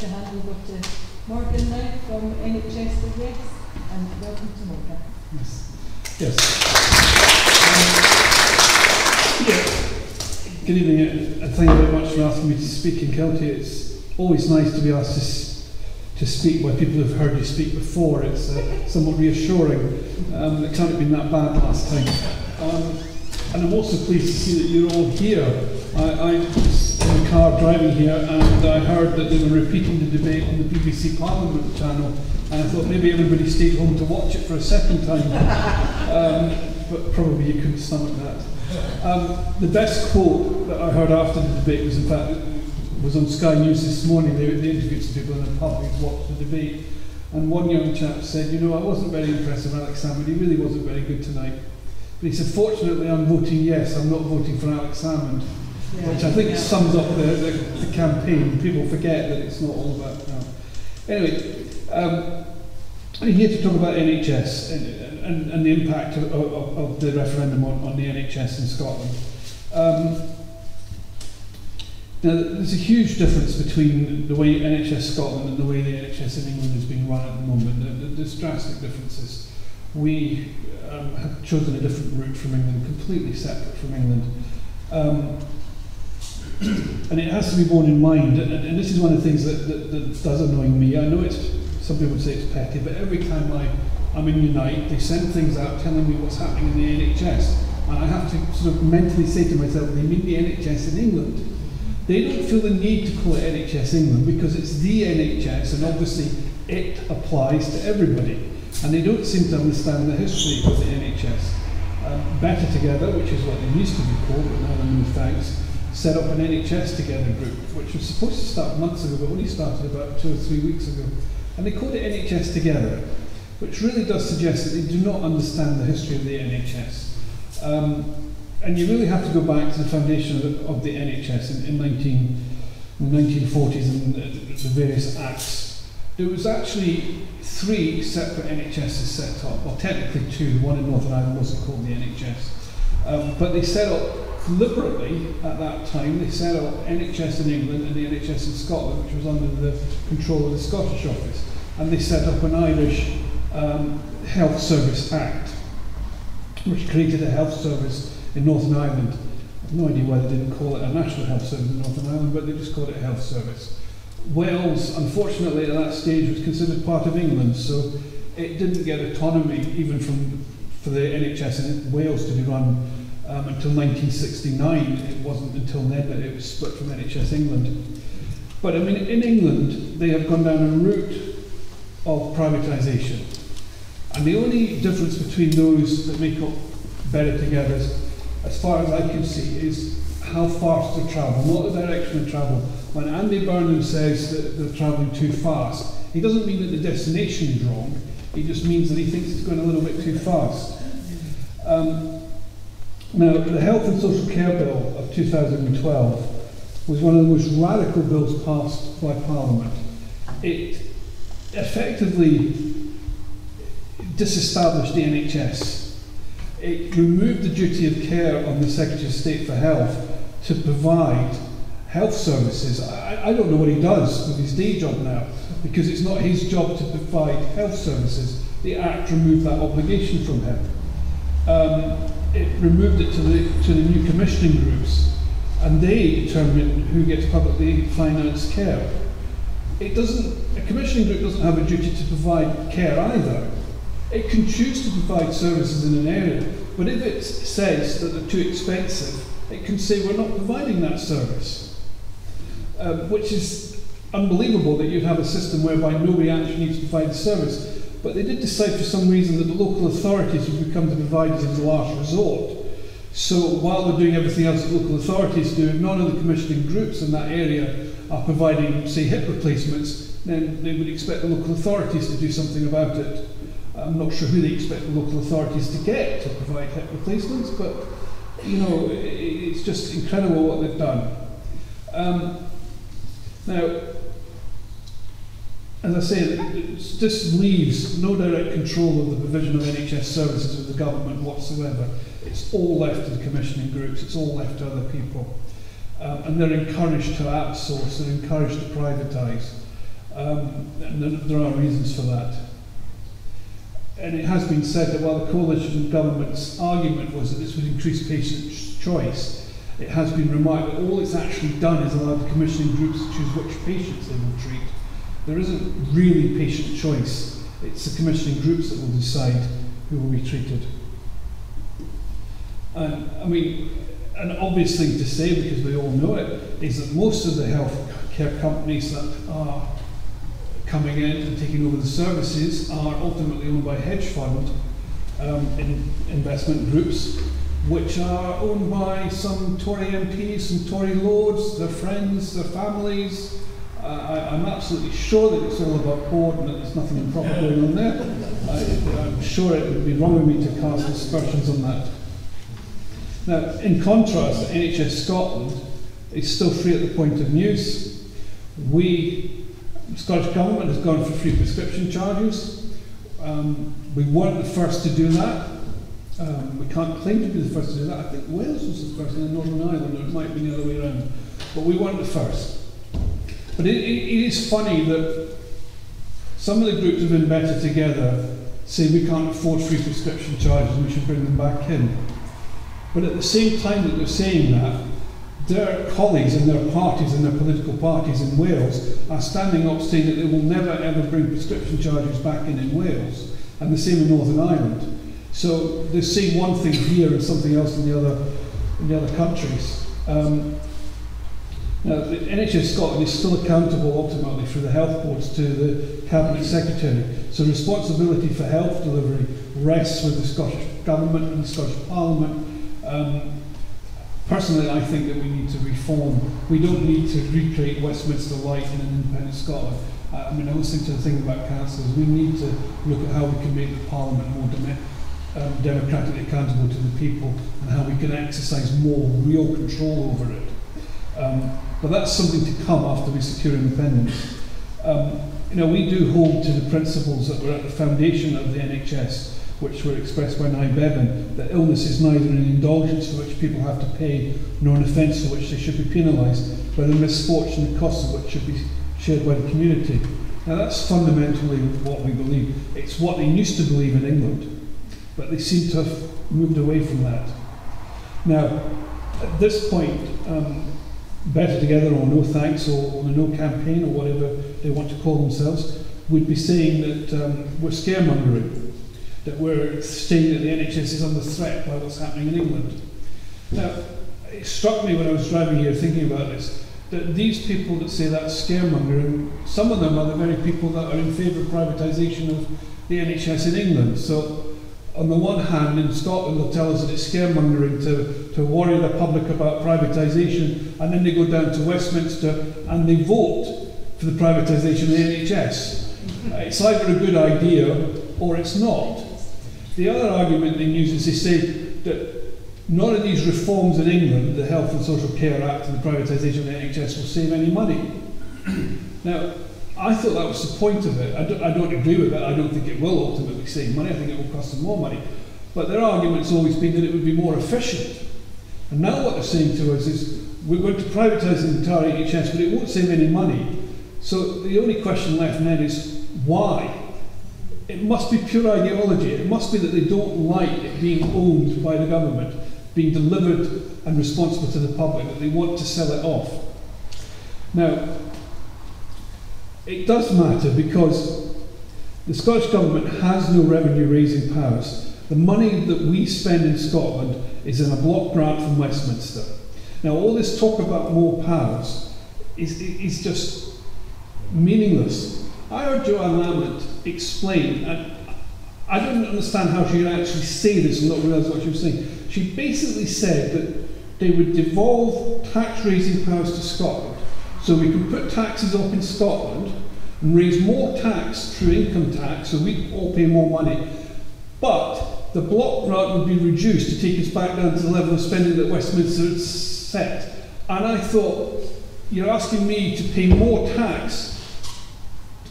to hand over to Morgwn now from NHS Davies, and welcome to Morgwn. Yes. Yes. Good evening, and thank you very much for asking me to speak in Kelty. It's always nice to be asked to speak by people who've heard you speak before. It's somewhat reassuring. It can't have been that bad last time. And I'm also pleased to see that you're all here. I was in the car driving here and I heard that they were repeating the debate on the BBC Parliament channel, and I thought maybe everybody stayed home to watch it for a second time. But probably you couldn't stomach that. The best quote that I heard after the debate was, in fact, was on Sky News this morning. They interviewed some people in the pub who watched the debate, and one young chap said, "You know, I wasn't very impressed with Alex Salmond. He really wasn't very good tonight." But he said, "Fortunately, I'm voting yes. I'm not voting for Alex Salmond," which I think sums up the campaign. People forget that it's not all about that. Anyway, I'm here to talk about NHS and the impact of the referendum on the NHS in Scotland. Now, there's a huge difference between the way NHS Scotland and the way the NHS in England is being run at the moment. There's drastic differences. We have chosen a different route from England, completely separate from England. And it has to be borne in mind, and this is one of the things that does annoy me. I know some people would say it's petty, but every time I'm in Unite, they send things out telling me what's happening in the NHS. And I have to sort of mentally say to myself, they mean the NHS in England. They don't feel the need to call it NHS England because it's the NHS, and obviously it applies to everybody. And they don't seem to understand the history of the NHS. Better Together, which is what they used to be called, but now they're moved thanks, set up an NHS Together group, which was supposed to start months ago, but only started about 2 or 3 weeks ago. And they called it NHS Together, which really does suggest that they do not understand the history of the NHS. And you really have to go back to the foundation of the NHS in the 1940s and the various acts. There was actually 3 separate NHSs set up, well technically 2, one in Northern Ireland wasn't called the NHS. But they set up deliberately at that time, they set up NHS in England and the NHS in Scotland, which was under the control of the Scottish Office. And they set up an Irish Health Service Act, which created a health service in Northern Ireland. I have no idea why they didn't call it a National Health Service in Northern Ireland, but they just called it a health service. Wales, unfortunately, at that stage was considered part of England, so it didn't get autonomy even for the NHS in Wales to be run until 1969. It wasn't until then that it was split from NHS England. But I mean, in England, they have gone down a route of privatisation. And the only difference between those that make up Better Together, as far as I can see, is how fast they travel, not the direction of travel. When Andy Burnham says that they're travelling too fast, he doesn't mean that the destination is wrong, he just means that he thinks it's going a little bit too fast. Now, the Health and Social Care Bill of 2012 was one of the most radical bills passed by Parliament. It effectively disestablished the NHS. It removed the duty of care on the Secretary of State for Health to provide health services. I don't know what he does with his day job now, because it's not his job to provide health services. The Act removed that obligation from him. It removed it to the new commissioning groups, and they determine who gets publicly financed care. A commissioning group doesn't have a duty to provide care either. It can choose to provide services in an area, but if it says that they're too expensive, it can say we're not providing that service. Which is unbelievable that you'd have a system whereby nobody actually needs to provide the service. But they did decide for some reason that the local authorities would become the providers of the last resort. So while they're doing everything else that local authorities do, if none of the commissioning groups in that area are providing, say, hip replacements, then they would expect the local authorities to do something about it. I'm not sure who they expect the local authorities to get to provide hip replacements, but you know, it's just incredible what they've done. Now, as I say, this leaves no direct control of the provision of NHS services with the government whatsoever. It's all left to the commissioning groups, it's all left to other people. And they're encouraged to outsource, they're encouraged to privatise. And there are reasons for that. And it has been said that while the coalition government's argument was that this would increase patient choice, it has been remarked that all it's actually done is allowed the commissioning groups to choose which patients they will treat. There isn't really patient choice. It's the commissioning groups that will decide who will be treated. And I mean, an obvious thing to say, because we all know it, is that most of the healthcare companies that are coming in and taking over the services are ultimately owned by hedge fund investment groups, which are owned by some Tory MPs, some Tory lords, their friends, their families. I'm absolutely sure that it's all about board and that there's nothing improper going on there. I'm sure it would be wrong of me to cast aspersions on that. Now, in contrast, the NHS Scotland is still free at the point of use. The Scottish Government has gone for free prescription charges. We weren't the first to do that. We can't claim to be the first to do that. I think Wales was the first in Northern Ireland, or it might be the other way around. But we weren't the first. But it is funny that some of the groups have been better together, say we can't afford free prescription charges and we should bring them back in. But at the same time that they're saying that, their colleagues in their parties, in their political parties in Wales, are standing up saying that they will never ever bring prescription charges back in Wales, and the same in Northern Ireland. So they say one thing here and something else in the other countries. Now, the NHS Scotland is still accountable ultimately for the health boards to the Cabinet Secretary. So responsibility for health delivery rests with the Scottish Government and the Scottish Parliament. Personally, I think that we need to reform. We don't need to recreate Westminster Light in an independent Scotland. I mean, I was thinking to the thing about councils. We need to look at how we can make the Parliament more democratically accountable to the people and how we can exercise more real control over it. But that's something to come after we secure independence. You know, we do hold to the principles that were at the foundation of the NHS, which were expressed by Nye Bevan, that illness is neither an indulgence for which people have to pay, nor an offence for which they should be penalised, but a misfortune, the cost of which should be shared by the community. Now that's fundamentally what we believe. It's what they used to believe in England, but they seem to have moved away from that. Now, at this point, Better Together or No Thanks or the No Campaign or whatever they want to call themselves would be saying that we're scaremongering, that we're saying that the NHS is under threat by what's happening in England. Now, it struck me when I was driving here thinking about this, that these people that say that's scaremongering, some of them are the very people that are in favour of privatisation of the NHS in England. So, on the one hand, in Scotland, they'll tell us that it's scaremongering to worry the public about privatisation, and then they go down to Westminster and they vote for the privatisation of the NHS. It's either a good idea or it's not. The other argument they use is they say that none of these reforms in England, the Health and Social Care Act and the privatisation of the NHS, will save any money. Now, I thought that was the point of it. I don't agree with that. I don't think it will ultimately save money. I think it will cost them more money. But their argument's always been that it would be more efficient. And now what they're saying to us is, we're going to privatise the entire NHS, but it won't save any money. So the only question left then is, why? It must be pure ideology. It must be that they don't like it being owned by the government, being delivered and responsible to the public, that they want to sell it off. Now, it does matter because the Scottish Government has no revenue raising powers. The money that we spend in Scotland is in a block grant from Westminster. Now, all this talk about more powers is just meaningless. I heard Joanne Lamont explain, and I didn't understand how she could actually say this and not realise what she was saying. She basically said that they would devolve tax raising powers to Scotland, so we can put taxes up in Scotland and raise more tax through income tax, so we all pay more money. But the block grant would be reduced to take us back down to the level of spending that Westminster had set. And I thought, you're asking me to pay more tax,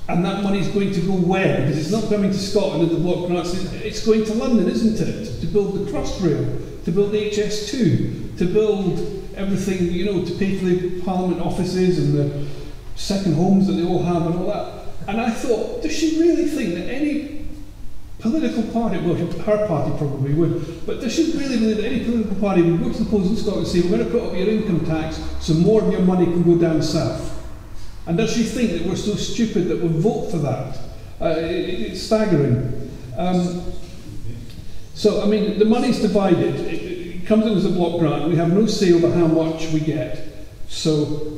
and that money's going to go where? Because it's not coming to Scotland in the block grants, it's going to London, isn't it? To build the Crossrail, to build HS2, to build everything, you know, to pay for the Parliament offices and the second homes that they all have and all that. And I thought, does she really think that any political party, well, her party probably would, but does she really believe that any political party would go to the polls in Scotland and say, we're going to put up your income tax so more of your money can go down south? And does she think that we're so stupid that we'll vote for that? It's staggering. So, I mean, the money's divided. It comes in as a block grant. We have no say over how much we get. So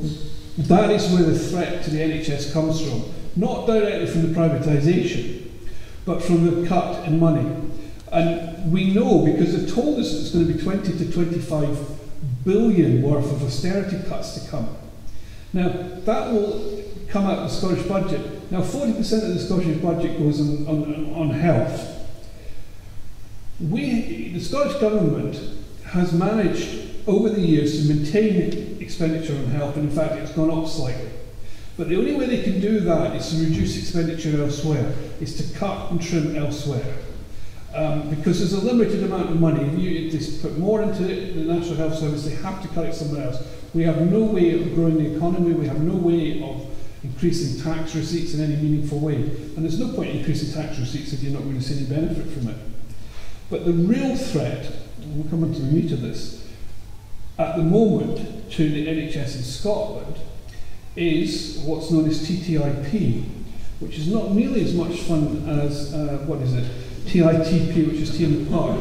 that is where the threat to the NHS comes from. Not directly from the privatisation, but from the cut in money. And we know, because they've told us it's going to be 20 to 25 billion worth of austerity cuts to come. Now, that will come out of the Scottish budget. Now, 40% of the Scottish budget goes on health. The Scottish Government has managed over the years to maintain expenditure on health, and in fact it's gone up slightly. But the only way they can do that is to reduce expenditure elsewhere, is to cut and trim elsewhere. Because there's a limited amount of money. If they put more into the National Health Service, they have to cut it somewhere else. We have no way of growing the economy, we have no way of increasing tax receipts in any meaningful way. And there's no point in increasing tax receipts if you're not going to see any benefit from it. But the real threat, and we'll come on to the meat of this, at the moment to the NHS in Scotland is what's known as TTIP, which is not nearly as much fun as, TITP, which is Tea in the Park.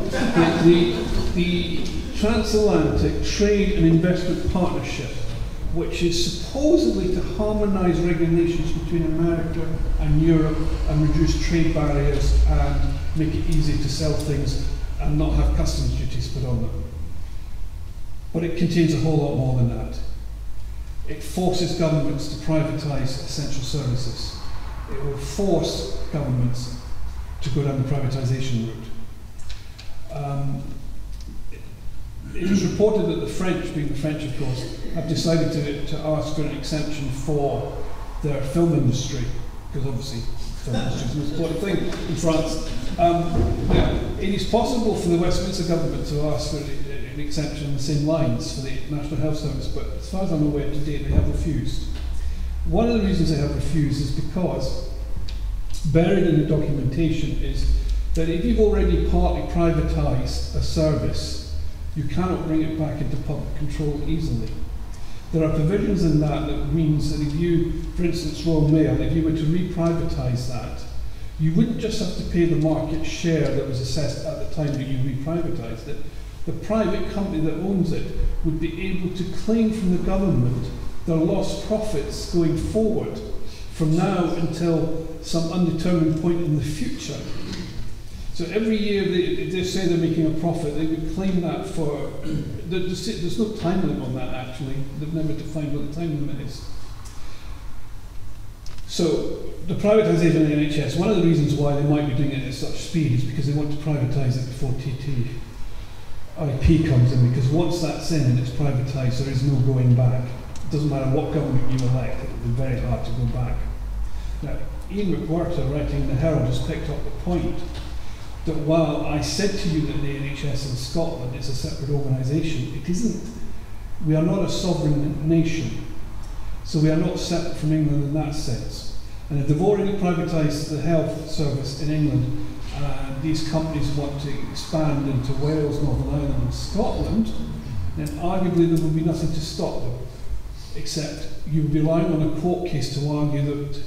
The Transatlantic Trade and Investment Partnership, which is supposedly to harmonise regulations between America and Europe and reduce trade barriers and make it easy to sell things and not have customs duties put on them. But it contains a whole lot more than that. It forces governments to privatise essential services. It will force governments to go down the privatisation route. It is reported that the French, being the French of course, have decided to ask for an exemption for their film industry, because obviously film industry is the most important thing in France. Now, it is possible for the Westminster government to ask for an exemption on the same lines for the National Health Service, but as far as I'm aware to date they have refused. One of the reasons they have refused is because buried in the documentation is that if you've already partly privatised a service, you cannot bring it back into public control easily. There are provisions in that that means that if you, for instance Royal Mail, if you were to re-privatise that, you wouldn't just have to pay the market share that was assessed at the time that you re-privatised it. The private company that owns it would be able to claim from the government their lost profits going forward from now until some undetermined point in the future. So every year they say they're making a profit, they would claim that for, there's no time limit on that actually, they've never defined what the time limit is. So the privatisation of the NHS, one of the reasons why they might be doing it at such speed is because they want to privatise it before TTIP comes in, because once that's in and it's privatised there is no going back. It doesn't matter what government you elect, it will be very hard to go back. Now, Ian McWhirter, writing in the Herald, has picked up the point that while I said to you that the NHS in Scotland is a separate organisation, it isn't. We are not a sovereign nation, so we are not separate from England in that sense. And if they've already privatised the health service in England, and these companies want to expand into Wales, Northern Ireland and Scotland, then arguably there will be nothing to stop them, except you would be relying on a court case to argue that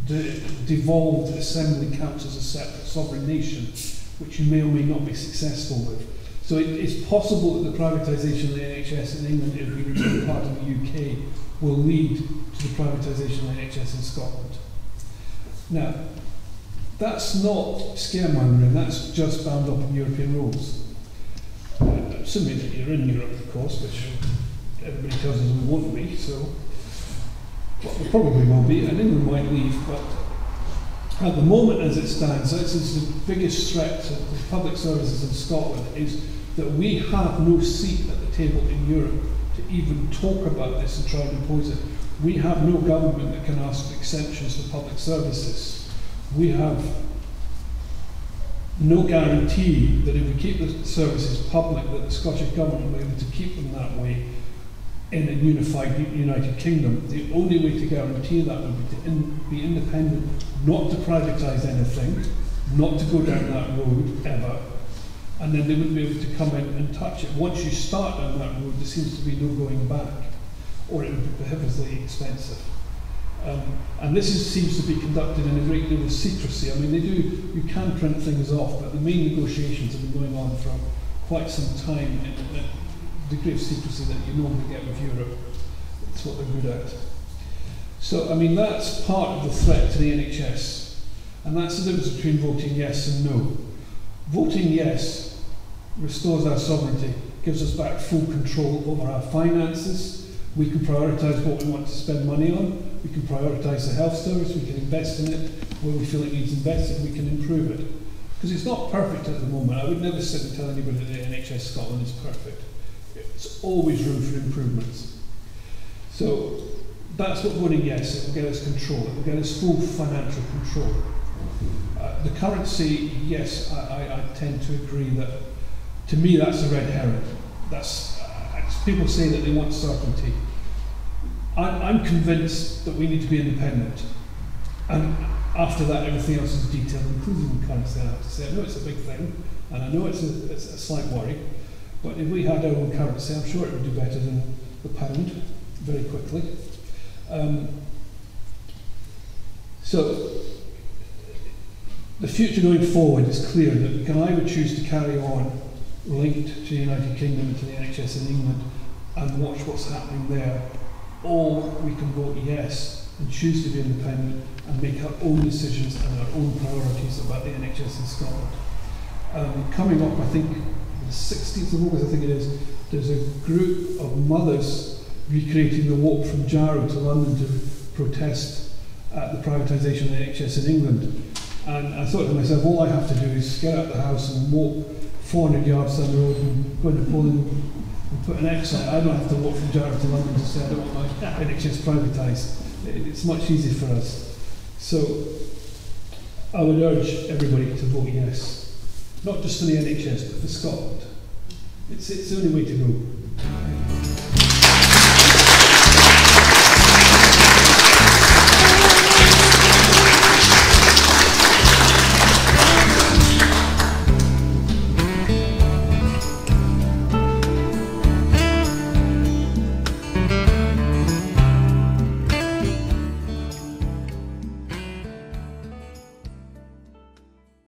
the devolved assembly counts as a separate sovereign nation, which you may or may not be successful with. So it's possible that the privatisation of the NHS in England, if we remain part of the UK, will lead to the privatisation of the NHS in Scotland. Now, that's not scaremongering, that's just bound up in European rules. Assuming that you're in Europe, of course, which everybody tells us we won't be, so well, we probably will be, and England might leave, but at the moment as it stands, this is the biggest threat to the public services in Scotland, is that we have no seat at the table in Europe to even talk about this and try and impose it. We have no government that can ask for exceptions for public services. We have no guarantee that if we keep the services public, that the Scottish Government will be able to keep them that way in a unified United Kingdom, the only way to guarantee that would be to be independent, not to privatise anything, not to go down that road ever, and then they wouldn't be able to come in and touch it. Once you start down that road, there seems to be no going back, or it would be prohibitively expensive. And this seems to be conducted in a great deal of secrecy. I mean, you can print things off, but the main negotiations have been going on for quite some time in a degree of secrecy that you normally get with Europe. It's what they're good at. So, I mean, that's part of the threat to the NHS. And that's the difference between voting yes and no. Voting yes restores our sovereignty, gives us back full control over our finances. We can prioritise what we want to spend money on. We can prioritise the health service. We can invest in it where we feel it needs invested. We can improve it. Because it's not perfect at the moment. I would never sit and tell anybody that the NHS Scotland is perfect. It's always room for improvements. So that's what voting yes, it will get us control. It will get us full financial control. The currency, yes, I tend to agree that, to me, that's a red herring. People say that they want certainty. I'm convinced that we need to be independent. And after that, everything else is detailed, including the currency, I have to say. I know it's a big thing, and I know it's a slight worry, but if we had our own currency, I'm sure it would do better than the pound, very quickly. So, the future going forward is clear that we can either choose to carry on linked to the United Kingdom and to the NHS in England and watch what's happening there, or we can vote yes and choose to be independent and make our own decisions and our own priorities about the NHS in Scotland. Coming up, I think, the 16th of August, I think it is, there's a group of mothers recreating the walk from Jarrow to London to protest at the privatisation of the NHS in England. And I thought to myself, all I have to do is get out of the house and walk 400 yards down the road and go into Poland and put an X on it. I don't have to walk from Jarrow to London to say I don't want my NHS privatised. It's much easier for us. So I would urge everybody to vote yes. Not just for the NHS, but for Scotland. It's the only way to go.